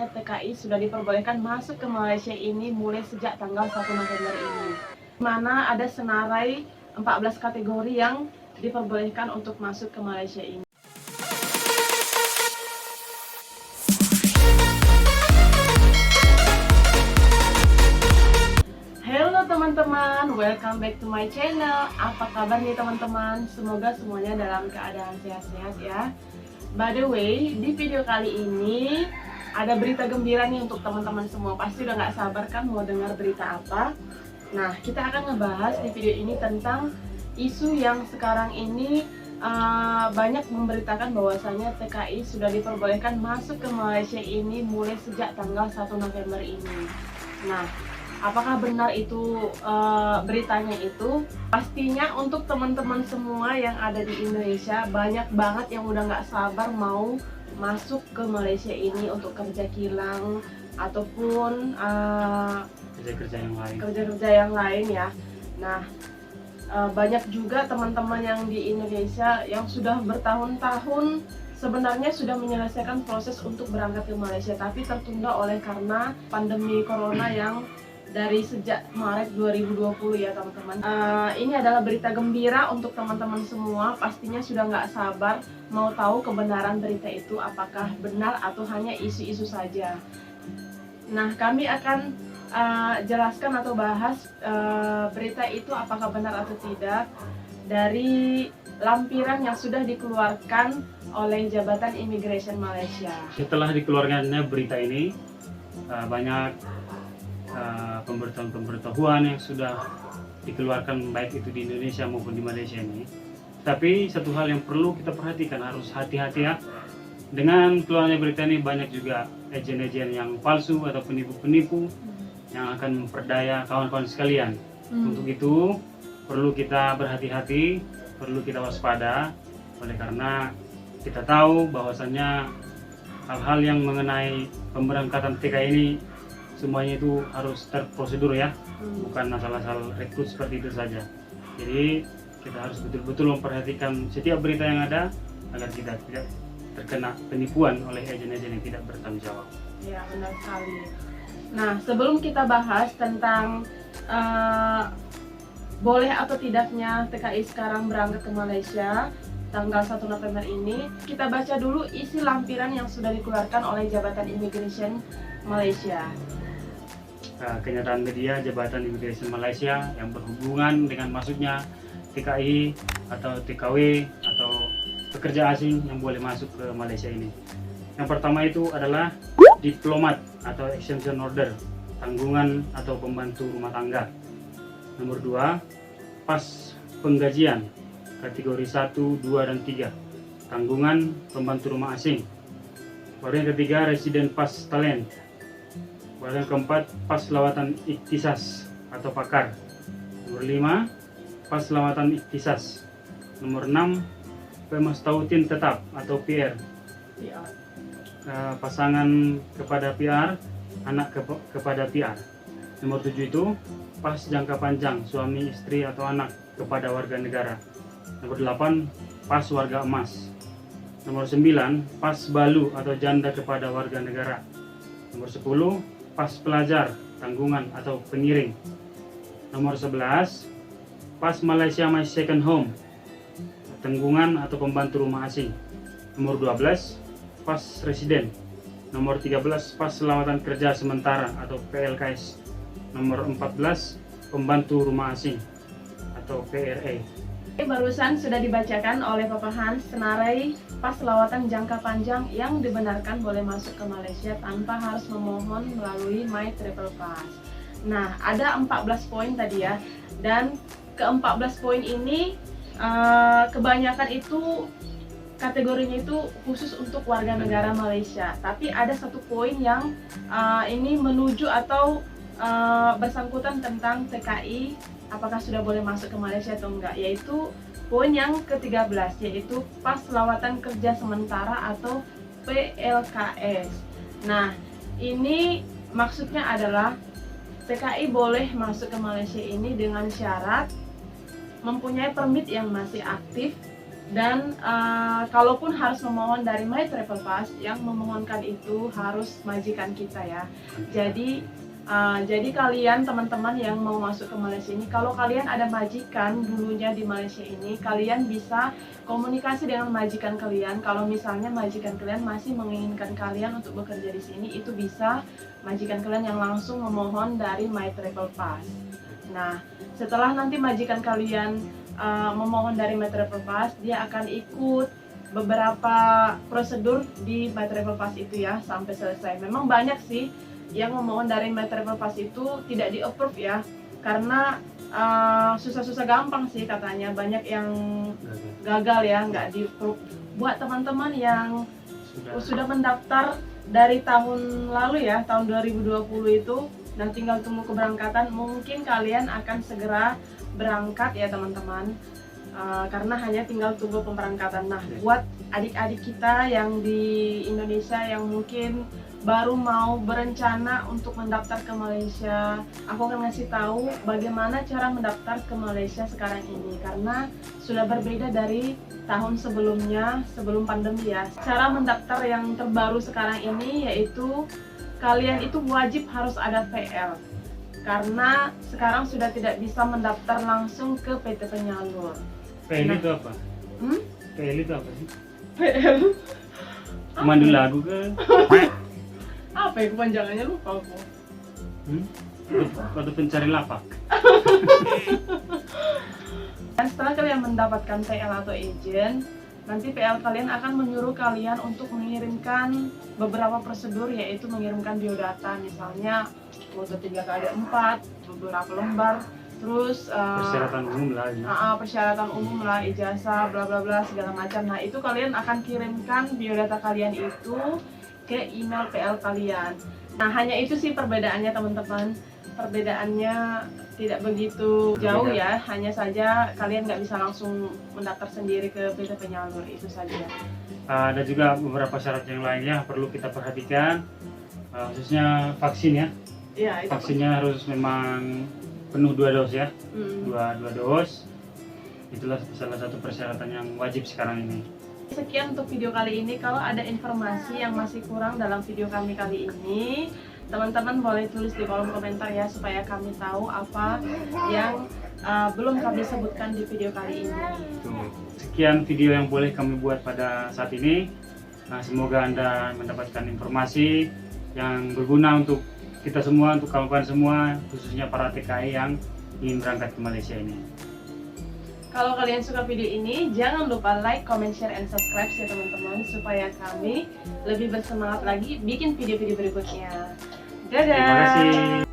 bahwasanya TKI sudah diperbolehkan masuk ke Malaysia ini mulai sejak tanggal 1 November ini. Di mana ada senarai 14 kategori yang diperbolehkan untuk masuk ke Malaysia ini. Halo teman-teman, welcome back to my channel. Apa kabar nih teman-teman? Semoga semuanya dalam keadaan sehat-sehat ya. By the way, di video kali ini ada berita gembira nih untuk teman-teman semua. Pasti udah gak sabar kan mau dengar berita apa? Nah, kita akan ngebahas di video ini tentang isu yang sekarang ini banyak memberitakan bahwasanya TKI sudah diperbolehkan masuk ke Malaysia ini mulai sejak tanggal 1 November ini. Nah, apakah benar itu beritanya itu? Pastinya untuk teman-teman semua yang ada di Indonesia, banyak banget yang udah gak sabar mau masuk ke Malaysia ini untuk kerja kilang ataupun kerja-kerja yang lain ya. Nah, banyak juga teman-teman yang di Indonesia yang sudah bertahun-tahun sebenarnya sudah menyelesaikan proses untuk berangkat ke Malaysia, tapi tertunda oleh karena pandemi corona yang dari sejak Maret 2020 ya teman-teman. Ini adalah berita gembira untuk teman-teman semua. Pastinya sudah nggak sabar mau tahu kebenaran berita itu apakah benar atau hanya isu-isu saja. Nah, kami akan jelaskan atau bahas berita itu apakah benar atau tidak dari lampiran yang sudah dikeluarkan oleh Jabatan Imigrasi Malaysia. Setelah dikeluarkannya berita ini, banyak pemberitahuan yang sudah dikeluarkan baik itu di Indonesia maupun di Malaysia ini. Tapi satu hal yang perlu kita perhatikan, harus hati-hati ya. Dengan keluarnya berita ini banyak juga agen-agen yang palsu atau penipu-penipu yang akan memperdaya kawan-kawan sekalian. Untuk itu perlu kita berhati-hati, perlu kita waspada, oleh karena kita tahu bahwasannya hal-hal yang mengenai pemberangkatan TKI ini semuanya itu harus terprosedur ya, bukan asal-asal rekrut seperti itu saja. Jadi kita harus betul-betul memperhatikan setiap berita yang ada agar kita tidak terkena penipuan oleh agen-agen yang tidak bertanggung jawab. Ya, benar sekali. Nah, sebelum kita bahas tentang boleh atau tidaknya TKI sekarang berangkat ke Malaysia tanggal 1 November ini, kita baca dulu isi lampiran yang sudah dikeluarkan oleh Jabatan Imigrasi Malaysia. Kenyataan media Jabatan Imigrasi Malaysia yang berhubungan dengan masuknya TKI atau TKW atau pekerja asing yang boleh masuk ke Malaysia ini. Yang pertama itu adalah diplomat atau exemption order, tanggungan atau pembantu rumah tangga. Nomor 2, pas penggajian kategori 1, 2, dan 3, tanggungan pembantu rumah asing. Baru yang ketiga, resident pas talent. Baru yang keempat, pas lawatan iktisas atau pakar. Nomor 5, pas lawatan iktisas. Nomor 6, pemastautin tetap atau PR. Pasangan kepada PR, anak kepada PR. Nomor 7 itu pas jangka panjang suami, istri, atau anak kepada warga negara. Nomor 8, pas warga emas. Nomor 9, pas balu atau janda kepada warga negara. Nomor 10, pas pelajar, tanggungan atau pengiring. Nomor 11, pas Malaysia My Second Home, tanggungan atau pembantu rumah asing. Nomor 12, pas residen. Nomor 13, pas lawatan kerja sementara atau PLKS. Nomor 14, pembantu rumah asing atau PRA. Barusan sudah dibacakan oleh Papa Hans senarai pas lawatan jangka panjang yang dibenarkan boleh masuk ke Malaysia tanpa harus memohon melalui My Travel Pass. Nah, ada 14 poin tadi ya, dan ke-14 poin ini kebanyakan itu kategorinya itu khusus untuk warga negara Malaysia. Tapi ada satu poin yang ini menuju atau bersangkutan tentang TKI apakah sudah boleh masuk ke Malaysia atau enggak, yaitu poin yang ke-13, yaitu pas lawatan kerja sementara atau PLKS. Nah, ini maksudnya adalah TKI boleh masuk ke Malaysia ini dengan syarat mempunyai permit yang masih aktif Dan kalaupun harus memohon dari My Travel Pass, yang memohonkan itu harus majikan kita ya. Jadi kalian teman-teman yang mau masuk ke Malaysia ini, kalau kalian ada majikan dulunya di Malaysia ini, kalian bisa komunikasi dengan majikan kalian. Kalau misalnya majikan kalian masih menginginkan kalian untuk bekerja di sini, itu bisa majikan kalian yang langsung memohon dari My Travel Pass. Nah, setelah nanti majikan kalian memohon dari My Travel Pass, dia akan ikut beberapa prosedur di My Travel Pass itu ya sampai selesai. Memang banyak sih yang memohon dari My Travel Pass itu tidak di approve ya, karena susah-susah gampang sih katanya, banyak yang gagal ya, nggak di approve. Buat teman-teman yang sudah mendaftar dari tahun lalu ya, tahun 2020 itu, dan tinggal tunggu keberangkatan, mungkin kalian akan segera berangkat ya teman-teman, karena hanya tinggal tunggu pemberangkatan. Nah, buat adik-adik kita yang di Indonesia yang mungkin baru mau berencana untuk mendaftar ke Malaysia, aku akan ngasih tahu bagaimana cara mendaftar ke Malaysia sekarang ini, karena sudah berbeda dari tahun sebelumnya, sebelum pandemi ya. Cara mendaftar yang terbaru sekarang ini yaitu kalian itu wajib harus ada PL, karena sekarang sudah tidak bisa mendaftar langsung ke PT Penyalur. PL itu apa? PL itu apa sih? PL? Pemandu lagu ke? Apa ya kepanjangannya, lupa aku. Atau pencari lapak? Dan setelah kalian mendapatkan PL atau agent, nanti PL kalian akan menyuruh kalian untuk mengirimkan beberapa prosedur, yaitu mengirimkan biodata, misalnya foto 3x4, beberapa lembar, terus Persyaratan umum lah ya. persyaratan umum lah, ijazah, bla bla bla segala macam. Nah, itu kalian akan kirimkan biodata kalian itu ke email PL kalian. Nah, hanya itu sih perbedaannya teman-teman. Perbedaannya tidak begitu jauh ya, hanya saja kalian nggak bisa langsung mendaftar sendiri ke PT Penyalur, itu saja. Ada juga beberapa syarat yang lainnya perlu kita perhatikan, khususnya vaksin ya. Ya, itu Vaksinnya harus memang penuh 2 dos ya, dua dos. Itulah salah satu persyaratan yang wajib sekarang ini. Sekian untuk video kali ini. Kalau ada informasi yang masih kurang dalam video kami kali ini, teman-teman boleh tulis di kolom komentar ya, supaya kami tahu apa yang belum kami sebutkan di video kali ini. Sekian video yang boleh kami buat pada saat ini. Semoga Anda mendapatkan informasi yang berguna untuk kita semua, untuk kawan-kawan semua, khususnya para TKI yang ingin berangkat ke Malaysia ini. Kalau kalian suka video ini, jangan lupa like, comment, share, and subscribe ya teman-teman, supaya kami lebih bersemangat lagi bikin video-video berikutnya. Dadah! Terima kasih.